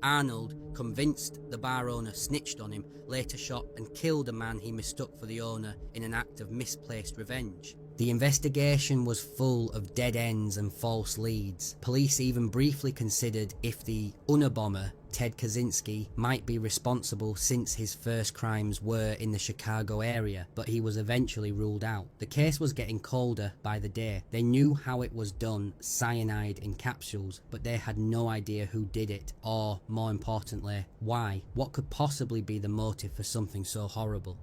Arnold, convinced the bar owner snitched on him, later shot and killed a man he mistook for the owner in an act of misplaced revenge. The investigation was full of dead ends and false leads. Police even briefly considered if the Unabomber, Ted Kaczynski, might be responsible since his first crimes were in the Chicago area, but he was eventually ruled out. The case was getting colder by the day. They knew how it was done, cyanide in capsules, but they had no idea who did it, or, more importantly, why. What could possibly be the motive for something so horrible?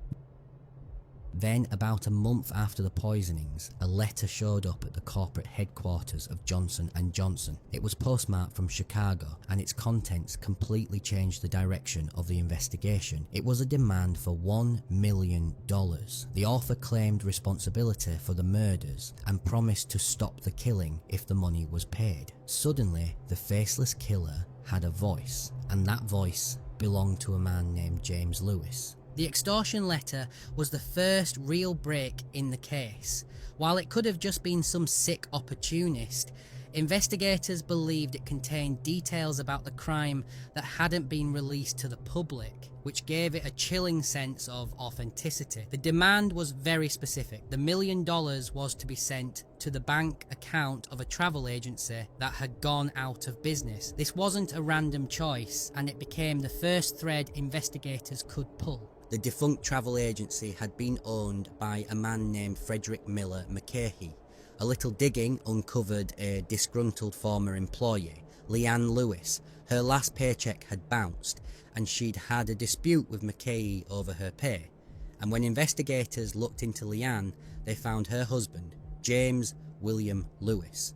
Then, about a month after the poisonings, a letter showed up at the corporate headquarters of Johnson & Johnson. It was postmarked from Chicago, and its contents completely changed the direction of the investigation. It was a demand for $1 million. The author claimed responsibility for the murders and promised to stop the killing if the money was paid. Suddenly, the faceless killer had a voice, and that voice belonged to a man named James Lewis. The extortion letter was the first real break in the case. While it could have just been some sick opportunist, investigators believed it contained details about the crime that hadn't been released to the public, which gave it a chilling sense of authenticity. The demand was very specific. The $1 million was to be sent to the bank account of a travel agency that had gone out of business. This wasn't a random choice, and it became the first thread investigators could pull. The defunct travel agency had been owned by a man named Frederick Miller McCahey. A little digging uncovered a disgruntled former employee, Leanne Lewis. Her last paycheck had bounced, and she'd had a dispute with McCahey over her pay. And when investigators looked into Leanne, they found her husband, James William Lewis.